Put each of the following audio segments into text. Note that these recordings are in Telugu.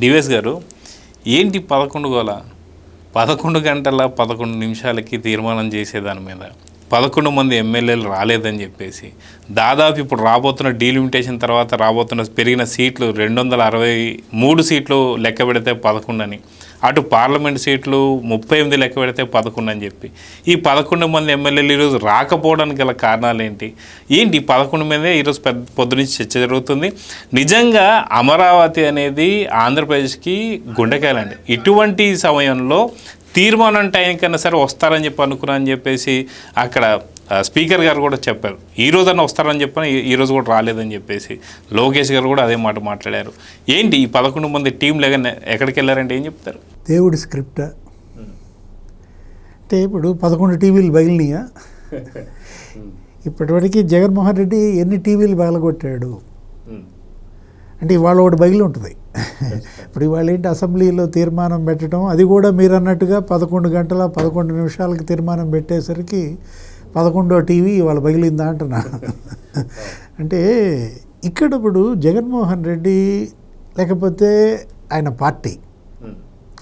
డివిఎస్ గారు ఏంటి 11 గోల 11 గంటల 11 నిమిషాలకి తీర్మానం చేసేదాని మీద 11 మంది ఎమ్మెల్యేలు రాలేదని చెప్పేసి దాదాపు ఇప్పుడు రాబోతున్న డీలిమిటేషన్ తర్వాత రాబోతున్న పెరిగిన సీట్లు 263 సీట్లు లెక్క పెడితే 11 అని, అటు పార్లమెంట్ సీట్లు 38 లెక్క పెడితే 11 అని చెప్పి ఈ 11 మంది ఎమ్మెల్యేలు ఈరోజు రాకపోవడానికి గల కారణాలు ఏంటి? 11 మందే ఈరోజు పొద్దునుంచి చర్చ జరుగుతుంది. నిజంగా అమరావతి అనేది ఆంధ్రప్రదేశ్కి గుండెకాయలండి. ఇటువంటి సమయంలో తీర్మానం టైం కన్నా సరే వస్తారని చెప్పి అనుకున్నా అని చెప్పేసి అక్కడ స్పీకర్ గారు కూడా చెప్పారు. ఈ రోజన్నా వస్తారని చెప్పని ఈరోజు కూడా రాలేదని చెప్పేసి లోకేష్ గారు కూడా అదే మాట మాట్లాడారు. ఏంటి ఈ 11 మంది టీం లేక ఎక్కడికి వెళ్ళారంటే ఏం చెప్తారు? దేవుడి స్క్రిప్ట్ అంటే ఇప్పుడు 11 టీవీలు పగిలినాయా? ఇప్పటివరకు జగన్మోహన్ రెడ్డి ఎన్ని టీవీలు పగలగొట్టాడు అంటే ఇవాళ ఒకటి బయలు ఉంటుంది. ఇప్పుడు ఇవాళ ఏంటి అసెంబ్లీలో తీర్మానం పెట్టడం, అది కూడా మీరు అన్నట్టుగా 11 గంటల 11 నిమిషాలకి తీర్మానం పెట్టేసరికి 11వ టీవీ ఇవాళ బగిలిందా అంటున్నా. అంటే ఇక్కడ ఇప్పుడు జగన్మోహన్ రెడ్డి లేకపోతే ఆయన పార్టీ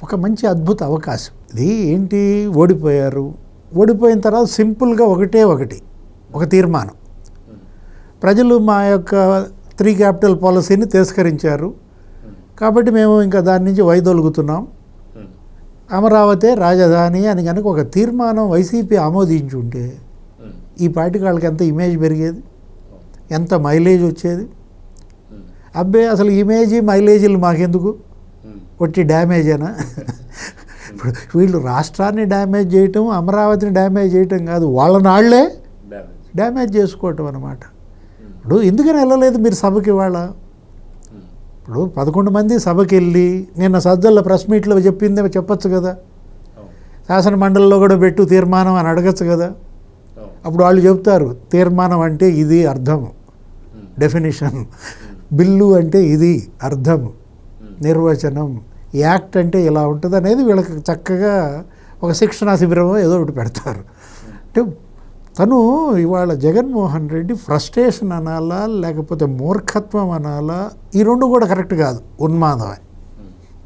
ఒక మంచి అద్భుత అవకాశం. ఇది ఏంటి, ఓడిపోయారు, ఓడిపోయిన తర్వాత సింపుల్గా ఒక తీర్మానం, ప్రజలు మా యొక్క 3 క్యాపిటల్ పాలసీని తిరస్కరించారు కాబట్టి మేము ఇంకా దాని నుంచి వైదొలుగుతున్నాం, అమరావతి రాజధాని అని కనుక ఒక తీర్మానం వైసీపీ ఆమోదించుంటే ఈ పార్టీకి వాళ్ళకి ఎంత ఇమేజ్ పెరిగేది, ఎంత మైలేజ్ వచ్చేది. అబ్బే అసలు ఇమేజీ మైలేజీలు మాకెందుకు, ఒట్టి డ్యామేజేనా? ఇప్పుడు వీళ్ళు రాష్ట్రాన్ని డ్యామేజ్ చేయటం, అమరావతిని డ్యామేజ్ చేయటం కాదు, వాళ్ళని వాళ్ళే డ్యామేజ్ చేసుకోవటం అన్నమాట. ఇప్పుడు ఎందుకని వెళ్ళలేదు మీరు సభకి? వాళ్ళ ఇప్పుడు 11 మంది సభకి వెళ్ళి నిన్న సజ్జల్లో ప్రెస్ మీట్లో చెప్పిందే చెప్పచ్చు కదా, శాసన మండలిలో కూడా పెట్టు తీర్మానం అని అడగచ్చు కదా. అప్పుడు వాళ్ళు చెప్తారు తీర్మానం అంటే ఇది అర్థం, డెఫినిషన్, బిల్లు అంటే ఇది అర్థం, నిర్వచనం, యాక్ట్ అంటే ఇలా ఉంటుంది అనేది వీళ్ళకి చక్కగా ఒక శిక్షణా శిబిరం ఏదో ఒకటి పెడతారు. అంటే తను ఇవాళ జగన్మోహన్ రెడ్డి ఫ్రస్ట్రేషన్ అనాలా లేకపోతే మూర్ఖత్వం అనాలా, ఈ రెండు కూడా కరెక్ట్ కాదు, ఉన్మాదమే,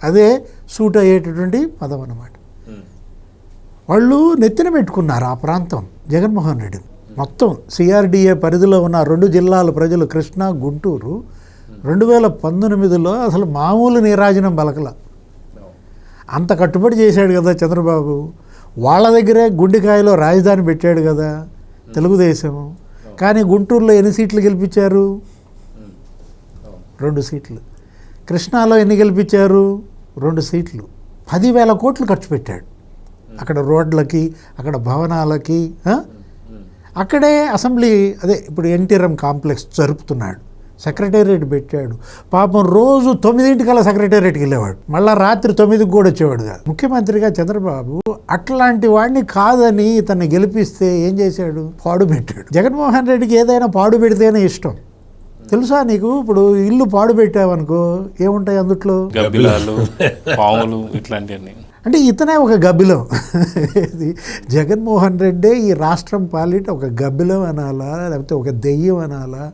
అదే సూట్ అయ్యేటటువంటి పదం అన్నమాట. వాళ్ళు నెత్తిన పెట్టుకున్నారు ఆ ప్రాంతం జగన్మోహన్ రెడ్డి. మొత్తం సిఆర్డిఏ పరిధిలో ఉన్న 2 జిల్లాల ప్రజలు, కృష్ణా గుంటూరు, 2019లో అసలు మామూలు నీరాజనం బలకల, అంత కట్టుబడి చేశాడు కదా చంద్రబాబు. వాళ్ళ దగ్గరే గుండెకాయలో రాజధాని పెట్టాడు కదా తెలుగుదేశం. కానీ గుంటూరులో ఎన్ని సీట్లు గెలిపించారు? 2 సీట్లు. కృష్ణాలో ఎన్ని గెలిపించారు? 2 సీట్లు. 10,000 కోట్లు ఖర్చు పెట్టాడు అక్కడ రోడ్లకి, అక్కడ భవనాలకి. అక్కడే అసెంబ్లీ, అదే ఇప్పుడు ఎన్టీఆర్ కాంప్లెక్స్ జరుపుతున్నాడు, సెక్రటేరియట్ పెట్టాడు. పాపం రోజు 9 సెక్రటేరియట్కి వెళ్ళేవాడు, మళ్ళీ రాత్రి 9కి కూడా వచ్చేవాడు కాదు. ముఖ్యమంత్రిగా చంద్రబాబు అట్లాంటి వాడిని కాదని ఇతన్ని గెలిపిస్తే ఏం చేశాడు? పాడు పెట్టాడు. జగన్మోహన్ రెడ్డికి ఏదైనా పాడు పెడితేనే ఇష్టం, తెలుసా నీకు? ఇప్పుడు ఇల్లు పాడు పెట్టావనుకో ఏముంటాయి అందుట్లో? గబ్బిలాలు, పాములు, ఇట్లాంటివన్నీ. అంటే ఇతనే ఒక గబ్బిలం. జగన్మోహన్ రెడ్డే ఈ రాష్ట్రం పాలిట ఒక గబ్బిలం అనాలా లేకపోతే ఒక దెయ్యం అనాలా?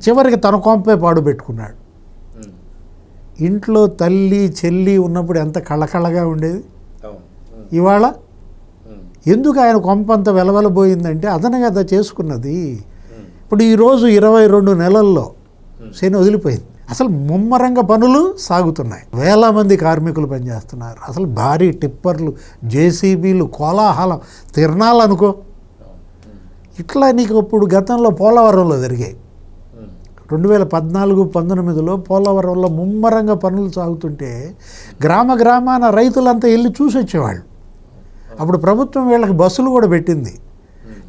చివరికి తన కొంపే పాడు పెట్టుకున్నాడు. ఇంట్లో తల్లి చెల్లి ఉన్నప్పుడు ఎంత కళకళగా ఉండేది, ఇవాళ ఎందుకు ఆయన కొంపంత వెలవెలబోయిందంటే అతను కదా చేసుకున్నది. ఇప్పుడు ఈరోజు 22 నెలల్లో శని వదిలిపోయింది. అసలు ముమ్మరంగా పనులు సాగుతున్నాయి, వేల మంది కార్మికులు పనిచేస్తున్నారు. అసలు భారీ టిప్పర్లు, జేసీబీలు, కోలాహలం, తిరణాలనుకో. ఇట్లా నీకు ఇప్పుడు గతంలో పోలవరంలో జరిగాయి. 2014-19లో పోలవరంలో ముమ్మరంగా పనులు సాగుతుంటే గ్రామాన రైతులంతా వెళ్ళి చూసి వచ్చేవాళ్ళు. అప్పుడు ప్రభుత్వం వీళ్ళకి బస్సులు కూడా పెట్టింది,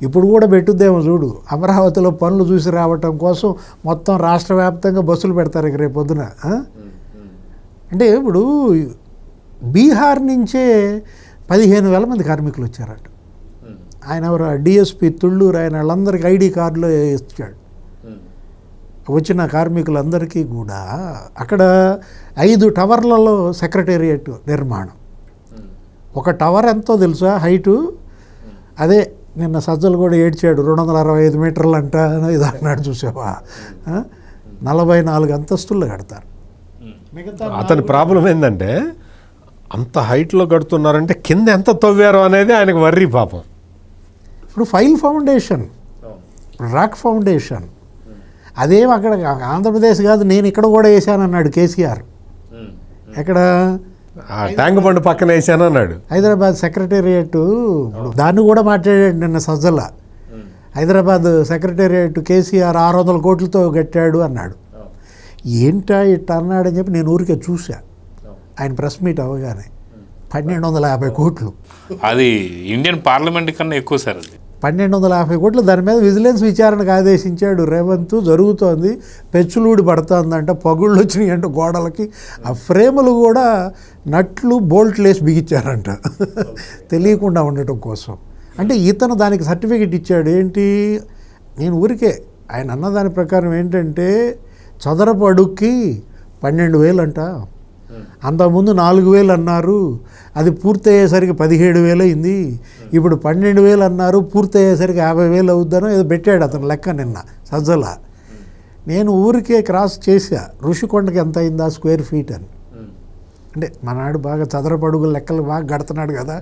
ఇప్పుడు కూడా పెట్టుద్దేమో చూడు. అమరావతిలో పనులు చూసి రావటం కోసం మొత్తం రాష్ట్ర వ్యాప్తంగా బస్సులు పెడతారు ఇక రేపు పొద్దున. అంటే ఇప్పుడు బీహార్ నుంచే 15,000 మంది కార్మికులు వచ్చారట. ఆయన ఎవరు, డిఎస్పి తుళ్ళూరు, ఆయన వాళ్ళందరికీ ఐడి కార్డులో ఇచ్చాడు. వచ్చిన కార్మికులందరికీ కూడా అక్కడ 5 టవర్లలో సెక్రటేరియట్ నిర్మాణం. ఒక టవర్ ఎంతో తెలుసా హైటు? అదే నిన్న సజ్జలు కూడా ఏడ్చాడు, 265 మీటర్లు అంట ఇది అన్నాడు, చూసావా? 44 అంతస్తుల్లో కడతారు. అతని ప్రాబ్లం ఏంటంటే అంత హైట్లో కడుతున్నారంటే కింద ఎంత తవ్వారో అనేది ఆయనకు వర్రీ పాపం. ఇప్పుడు ఫైల్ ఫౌండేషన్, రాక్ ఫౌండేషన్, అదేం అక్కడ ఆంధ్రప్రదేశ్ కాదు, నేను ఇక్కడ కూడా వేసానన్నాడు కేసీఆర్. ఎక్కడ? ట్యాంక్ బండ్ పక్కన వేసాను అన్నాడు. హైదరాబాద్ సెక్రటేరియట్, దాన్ని కూడా మాట్లాడాడు నిన్న సజ్జల. హైదరాబాద్ సెక్రటేరియట్ కేసీఆర్ 600 కోట్లతో కట్టాడు అన్నాడు. ఏంటా ఇట్లా అన్నాడని చెప్పి నేను ఊరికే చూసా ఆయన ప్రెస్ మీట్ అవ్వగానే. 1250 కోట్లు, అది ఇండియన్ పార్లమెంట్ కన్నా ఎక్కువ సార్. అది 1250 కోట్లు. దాని మీద విజిలెన్స్ విచారణకు ఆదేశించాడు రేవంత్. జరుగుతోంది, పెచ్చులూడి పడుతుందంట, పగుళ్ళు వచ్చినాయి అంట గోడలకి. ఆ ఫ్రేములు కూడా నట్లు బోల్ట్లు వేసి బిగించారంట తెలియకుండా ఉండటం కోసం. అంటే ఇతను దానికి సర్టిఫికెట్ ఇచ్చాడు. ఏంటి? నేను ఊరికే ఆయన అన్న దాని ప్రకారం ఏంటంటే చదరపు అడుక్కి 12,000 అంట, అంతకుముందు 4,000 అన్నారు, అది పూర్తయ్యేసరికి 17,000 అయింది, ఇప్పుడు 12,000 అన్నారు, పూర్తయ్యేసరికి 50,000 అవుద్దానో ఏదో పెట్టాడు అతను లెక్క నిన్న సజ్జల. నేను ఊరికే క్రాస్ చేశా, ఋషికొండకి ఎంత అయిందా స్క్వేర్ ఫీట్ అని. అంటే మనాడు బాగా చదరపు అడుగుల లెక్కలు బాగా గడుతున్నాడు కదా,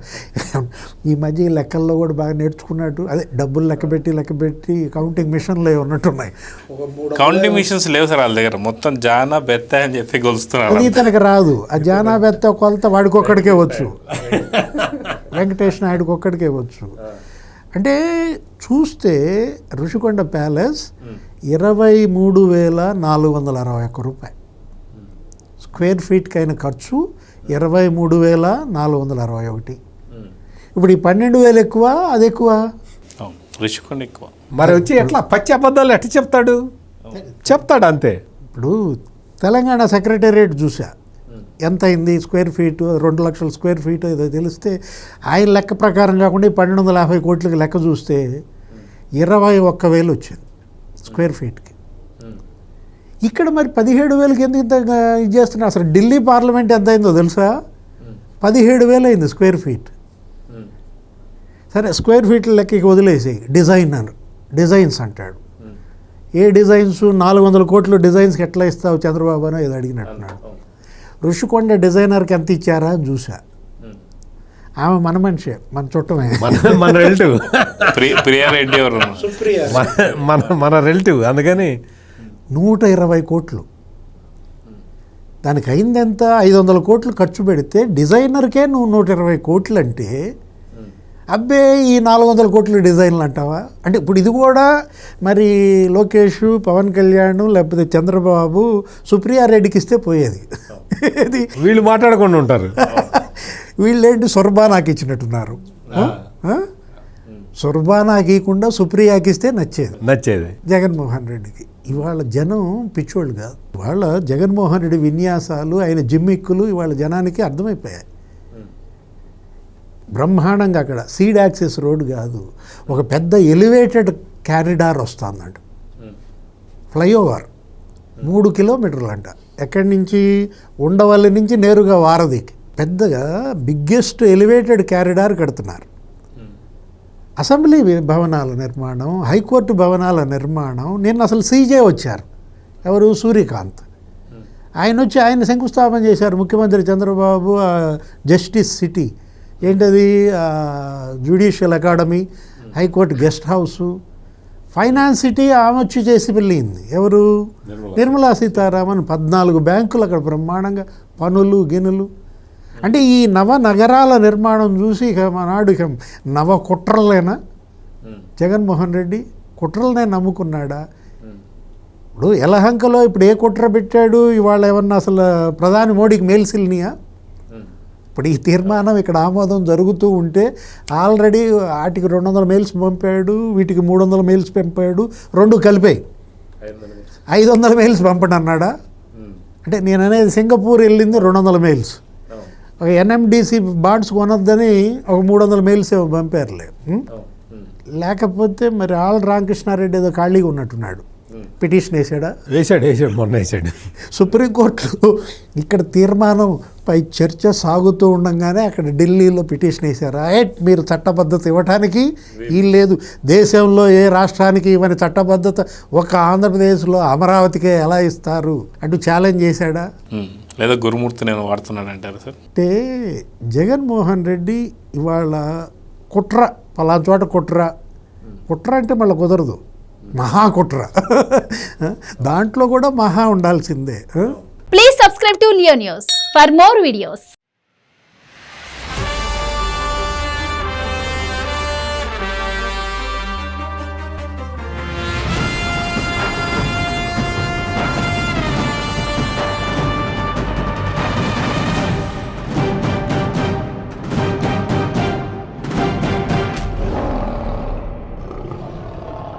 ఈ మధ్య ఈ లెక్కల్లో కూడా బాగా నేర్చుకున్నట్టు. అదే డబ్బులు లెక్కబెట్టి కౌంటింగ్ మిషన్లు ఉన్నట్టున్నాయి. కౌంటింగ్ మిషన్స్ లేవు సార్ వాళ్ళ దగ్గర, మొత్తం జానా బెత్త అని చెప్పి కొలుస్తున్నారు. అది ఇతనికి రాదు. ఆ జానా బెత్త కొలత వాడికి ఒక్కడికే వచ్చు, వెంకటేష్ నాయుడుకి ఒక్కడికే వచ్చు. అంటే చూస్తే ఋషికొండ ప్యాలెస్ 23,461 రూపాయలు స్క్వేర్ ఫీట్కి అయిన ఖర్చు 23,461. ఇప్పుడు ఈ 12,000 ఎక్కువ, అది ఎక్కువ, ఋషికొండ ఎక్కువ. మరి వచ్చి ఎట్లా పచ్చి అబద్ధాలు ఎట్లా చెప్తాడు అంతే. ఇప్పుడు తెలంగాణ సెక్రటేరియట్ చూసా ఎంత అయింది స్క్వేర్ ఫీటు, 2 లక్షల స్క్వేర్ ఫీట్ ఏదో తెలిస్తే ఆయన లెక్క ప్రకారం కాకుండా 1250 కోట్లకి లెక్క చూస్తే 21,000 వచ్చింది స్క్వేర్ ఫీట్కి. ఇక్కడ మరి 17,000కి ఎందుకు ఇంత ఇది చేస్తున్నారు? అసలు ఢిల్లీ పార్లమెంట్ ఎంత అయిందో తెలుసా? 17,000 అయింది స్క్వేర్ ఫీట్. సరే స్క్వేర్ ఫీట్ల లెక్కకి వదిలేసి డిజైన్స్ అంటాడు. ఏ డిజైన్స్? 400 కోట్లు డిజైన్స్కి ఎట్లా ఇస్తావు చంద్రబాబు అని ఏదో అడిగినట్టున్నాడు. ఋషికొండ డిజైనర్కి ఎంత ఇచ్చారా అని చూసా. ఆమె మన మనిషే, మన చుట్టమే, మన రిలేటివ్ ప్రియారెడ్డి ఎవరు, మన రిలేటివ్. అందుకని 120 కోట్లు. దానికి అయిందెంత? 500 కోట్లు ఖర్చు పెడితే డిజైనర్కే నువ్వు 120 కోట్లు అంటే, అబ్బే ఈ 400 కోట్లు డిజైన్లు అంటావా? అంటే ఇప్పుడు ఇది కూడా మరి లోకేష్, పవన్ కళ్యాణ్ లేకపోతే చంద్రబాబు సుప్రియారెడ్డికి ఇస్తే పోయేది. ఇది వీళ్ళు మాట్లాడకుండా ఉంటారు. వీళ్ళేంటి సొర్బానాకి ఇచ్చినట్టున్నారు. సొర్బానాకి ఇవ్వకుండా సుప్రియాకి ఇస్తే నచ్చేది జగన్మోహన్ రెడ్డికి. ఇవాళ జనం పిచ్చోళ్ళు కాదు. ఇవాళ జగన్మోహన్ రెడ్డి విన్యాసాలు, ఆయన జిమ్మిక్కులు ఇవాళ జనానికి అర్థమైపోయాయి. బ్రహ్మాండంగా అక్కడ సీడ్ యాక్సెస్ రోడ్ కాదు, ఒక పెద్ద ఎలివేటెడ్ క్యారిడార్ వస్తుందంట, ఫ్లైఓవర్ 3 కిలోమీటర్లు అంట. ఎక్కడి నుంచి? ఉండవల్లి నుంచి నేరుగా వారధికి పెద్దగా బిగ్గెస్ట్ ఎలివేటెడ్ క్యారిడార్ కడుతున్నారు. అసెంబ్లీ భవనాల నిర్మాణం, హైకోర్టు భవనాల నిర్మాణం. నిన్న అసలు సీజే వచ్చారు, ఎవరు? సూర్యకాంత్. ఆయన వచ్చి ఆయన శంకుస్థాపన చేశారు. ముఖ్యమంత్రి చంద్రబాబు జస్టిస్ సిటీ, ఏంటది, judicial academy, high court guest house, finance city ఆమె వచ్చి చేసి వెళ్ళింది. ఎవరు? నిర్మలా సీతారామన్. 14 బ్యాంకులు అక్కడ బ్రహ్మాండంగా పనులు గినులు. అంటే ఈ నగరాల నిర్మాణం చూసి ఇక మనాడు ఇక నవ కుట్రలేనా జగన్మోహన్ రెడ్డి? కుట్రలనే నమ్ముకున్నాడా? ఇప్పుడు యలహంకలో ఇప్పుడు ఏ కుట్ర పెట్టాడు? ఇవాళ ఏమన్నా అసలు ప్రధాని మోడీకి మెయిల్స్ వెళ్ళినాయా? ఇప్పుడు ఈ తీర్మానం ఇక్కడ ఆమోదం జరుగుతూ ఉంటే ఆల్రెడీ వాటికి 200 మెయిల్స్ పంపాడు, వీటికి 300 మెయిల్స్ పంపాడు, 2 కలిపాయి 500 మెయిల్స్ పంపడం అన్నాడా? అంటే నేను అనేది సింగపూర్ వెళ్ళింది 200 మెయిల్స్, ఒక ఎన్ఎండిసి బాండ్స్ కొనొద్దని ఒక 300 మెయిల్స్ ఏమో పంపారులే. లేకపోతే మరి రామకృష్ణారెడ్డి ఏదో ఖాళీగా ఉన్నట్టున్నాడు, పిటిషన్ వేసాడు మొన్న వేసాడు. సుప్రీంకోర్టులో ఇక్కడ తీర్మానం పై చర్చ సాగుతూ ఉండగానే అక్కడ ఢిల్లీలో పిటిషన్ వేశారు. మీరు చట్టబద్ధత ఇవ్వటానికి వీలు లేదు, దేశంలో ఏ రాష్ట్రానికి ఇవ్వని చట్టబద్ధత ఒక ఆంధ్రప్రదేశ్లో అమరావతికే ఎలా ఇస్తారు అంటూ ఛాలెంజ్ చేశాడా? లేదా గురుమూర్తి నేను వాడుతున్నాడు అంటారు సార్? అంటే జగన్మోహన్ రెడ్డి ఇవాళ కుట్ర పలానా చోట కుట్ర అంటే మళ్ళీ కుదరదు, మహా కుట్ర దాంట్లో కూడా మహా ఉండాల్సిందే. Please subscribe to Leo News for more videos.